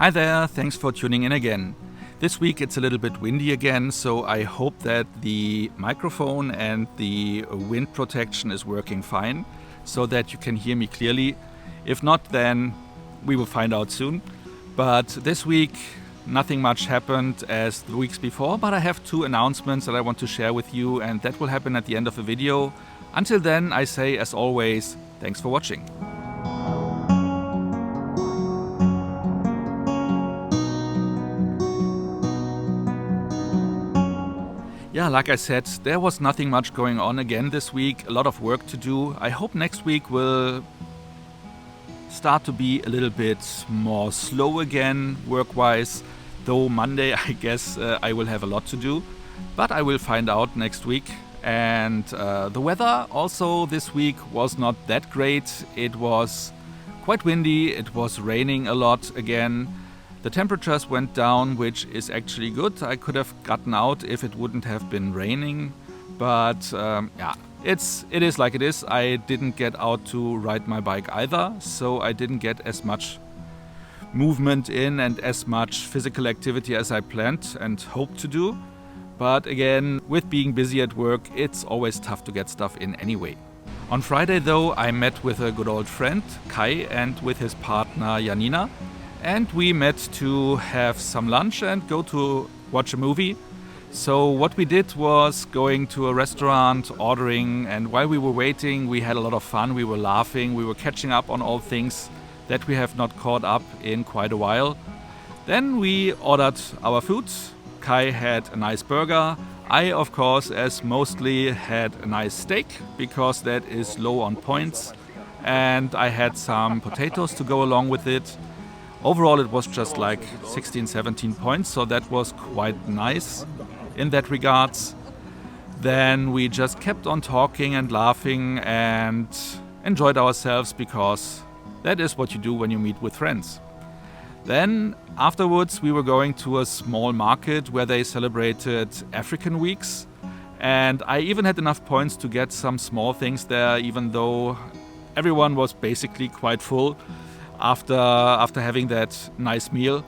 Hi there, thanks for tuning in again. This week it's a little bit windy again, so I hope that the microphone and the wind protection is working fine so that you can hear me clearly. If not, then we will find out soon. But this week nothing much happened as the weeks before, but I have two announcements that I want to share with you, and that will happen at the end of the video. Until then, I say, as always, thanks for watching. Yeah, like I said, there was nothing much going on again this week, a lot of work to do. I hope next week will start to be a little bit more slow again, work-wise, though Monday I guess I will have a lot to do, but I will find out next week. And the weather also this week was not that great. It was quite windy, it was raining a lot again. The temperatures went down, which is actually good. I could have gotten out if it wouldn't have been raining, but yeah, it is like it is. I didn't get out to ride my bike either, so I didn't get as much movement in and as much physical activity as I planned and hoped to do. But again, with being busy at work, it's always tough to get stuff in anyway. On Friday though, I met with a good old friend, Kai, and with his partner, Janina. And we met to have some lunch and go to watch a movie. So what we did was going to a restaurant, ordering, and while we were waiting, we had a lot of fun. We were laughing, we were catching up on all things that we have not caught up in quite a while. Then we ordered our food. Kai had a nice burger. I, of course, as mostly, had a nice steak because that is low on points. And I had some potatoes to go along with it. Overall, it was just like 16, 17 points, so that was quite nice in that regards. Then we just kept on talking and laughing and enjoyed ourselves because that is what you do when you meet with friends. Then afterwards we were going to a small market where they celebrated African weeks, and I even had enough points to get some small things there, even though everyone was basically quite full after having that nice meal.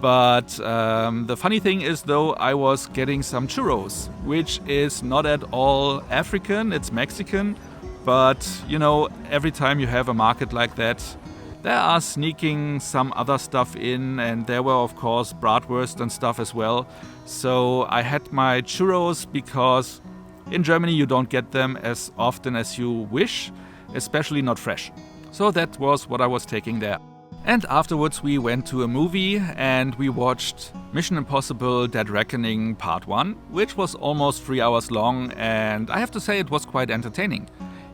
But the funny thing is though, I was getting some churros, which is not at all African, it's Mexican. But you know, every time you have a market like that, there are sneaking some other stuff in, and there were of course bratwurst and stuff as well. So I had my churros because in Germany you don't get them as often as you wish, especially not fresh. So that was what I was taking there. And afterwards we went to a movie and we watched Mission Impossible Dead Reckoning Part 1, which was almost 3 hours long, and I have to say it was quite entertaining.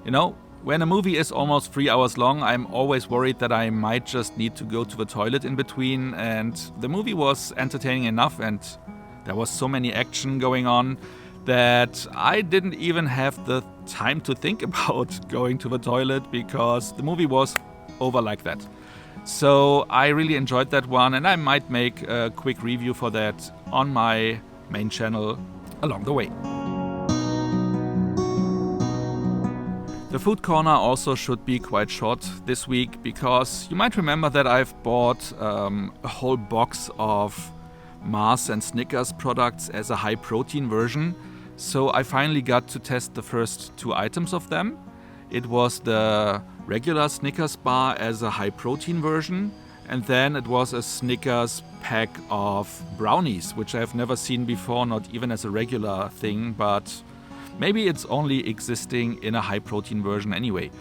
You know, when a movie is almost 3 hours long, I'm always worried that I might just need to go to the toilet in between, and the movie was entertaining enough and there was so many action going on that I didn't even have the time to think about going to the toilet because the movie was over like that. So I really enjoyed that one, and I might make a quick review for that on my main channel along the way. The food corner also should be quite short this week because you might remember that I've bought a whole box of Mars and Snickers products as a high protein version. So I finally got to test the first 2 items of them. It was the regular Snickers bar as a high protein version, and then it was a Snickers pack of brownies, which I've never seen before, not even as a regular thing, but maybe it's only existing in a high protein version anyway.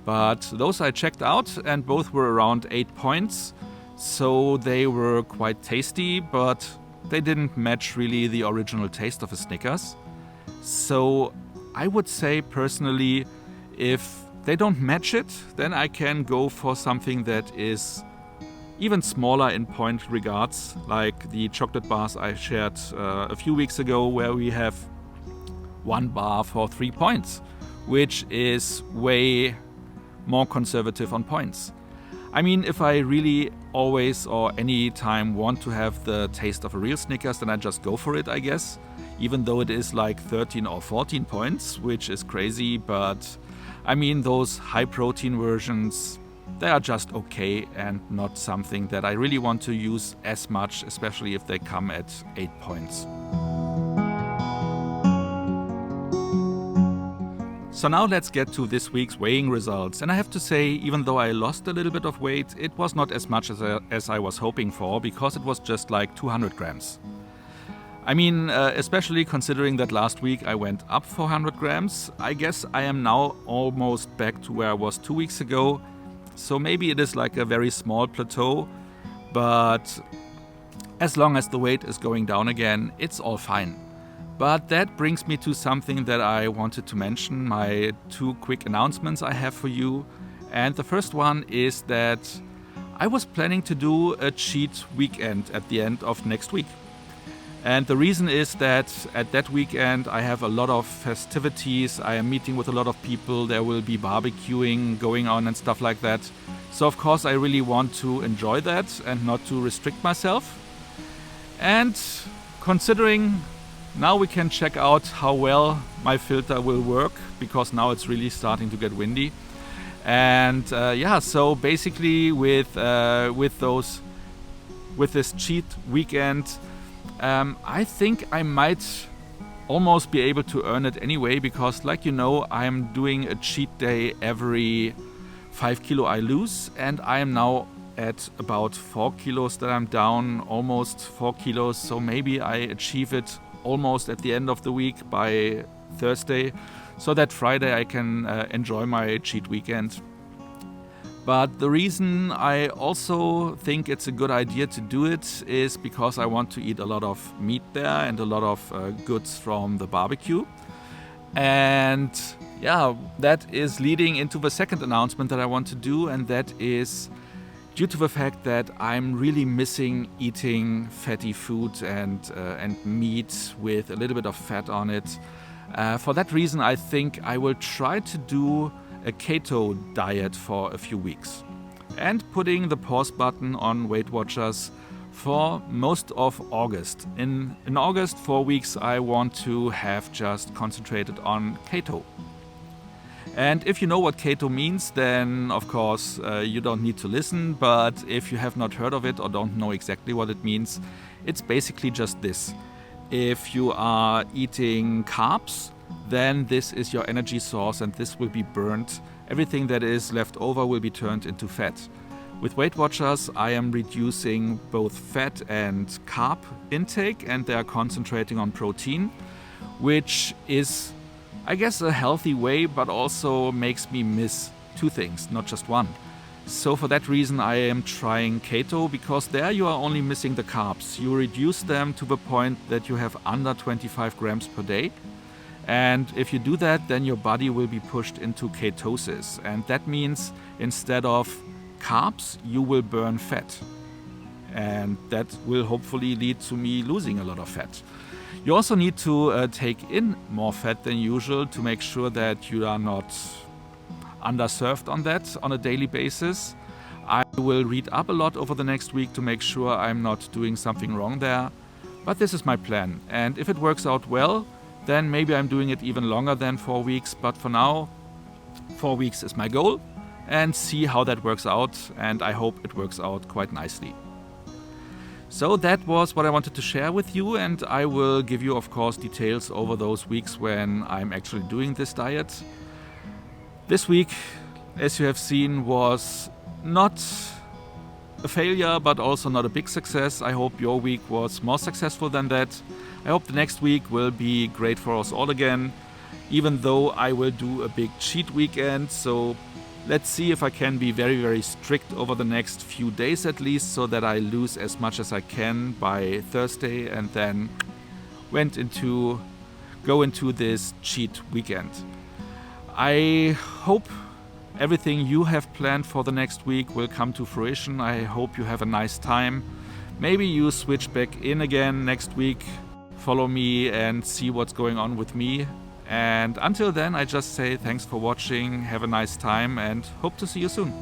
But those I checked out and both were around 8 points, so they were quite tasty, but they didn't match really the original taste of a Snickers. So I would say personally, if they don't match it, then I can go for something that is even smaller in point regards, like the chocolate bars I shared a few weeks ago, where we have 1 bar for 3 points, which is way more conservative on points. I mean, if I really always or any time want to have the taste of a real Snickers, then I just go for it, I guess. Even though it is like 13 or 14 points, which is crazy, but I mean, those high protein versions, they are just okay and not something that I really want to use as much, especially if they come at 8 points. So now let's get to this week's weighing results, and I have to say, even though I lost a little bit of weight, it was not as much as I was hoping for, because it was just like 200 grams. I mean, especially considering that last week I went up 400 grams, I guess I am now almost back to where I was 2 weeks ago, so maybe it is like a very small plateau, but as long as the weight is going down again, it's all fine. But that brings me to something that I wanted to mention, my 2 quick announcements I have for you. And the first one is that I was planning to do a cheat weekend at the end of next week. And the reason is that at that weekend I have a lot of festivities, I am meeting with a lot of people, there will be barbecuing going on and stuff like that. So of course I really want to enjoy that and not to restrict myself. And considering now we can check out how well my filter will work, because now it's really starting to get windy. And so basically with this cheat weekend, I think I might almost be able to earn it anyway, because like you know, I'm doing a cheat day every 5 kilo I lose, and I am now at about 4 kilos that I'm down, almost 4 kilos, so maybe I achieve it almost at the end of the week by Thursday, so that Friday I can enjoy my cheat weekend. But the reason I also think it's a good idea to do it is because I want to eat a lot of meat there and a lot of goods from the barbecue. And yeah, that is leading into the second announcement that I want to do, and that is due to the fact that I'm really missing eating fatty food and meat with a little bit of fat on it. For that reason, I think I will try to do a keto diet for a few weeks, and putting the pause button on Weight Watchers for most of August. In August, 4 weeks, I want to have just concentrated on keto. And if you know what keto means, then of course you don't need to listen, but if you have not heard of it or don't know exactly what it means, it's basically just this. If you are eating carbs, then this is your energy source and this will be burnt. Everything that is left over will be turned into fat. With Weight Watchers, I am reducing both fat and carb intake, and they are concentrating on protein, which is, I guess, a healthy way, but also makes me miss 2 things, not just one. So for that reason I am trying keto, because there you are only missing the carbs. You reduce them to the point that you have under 25 grams per day. And if you do that, then your body will be pushed into ketosis. And that means instead of carbs, you will burn fat. And that will hopefully lead to me losing a lot of fat. You also need to take in more fat than usual to make sure that you are not underserved on that on a daily basis. I will read up a lot over the next week to make sure I'm not doing something wrong there. But this is my plan. And if it works out well, then maybe I'm doing it even longer than 4 weeks. But for now, 4 weeks is my goal, and see how that works out. And I hope it works out quite nicely. So that was what I wanted to share with you, and I will give you, of course, details over those weeks when I'm actually doing this diet. This week, as you have seen, was not a failure, but also not a big success. I hope your week was more successful than that. I hope the next week will be great for us all again, even though I will do a big cheat weekend. So let's see if I can be very, very strict over the next few days at least, so that I lose as much as I can by Thursday and then go into this cheat weekend. I hope everything you have planned for the next week will come to fruition. I hope you have a nice time. Maybe you switch back in again next week, follow me and see what's going on with me. And until then, I just say thanks for watching, have a nice time, and hope to see you soon.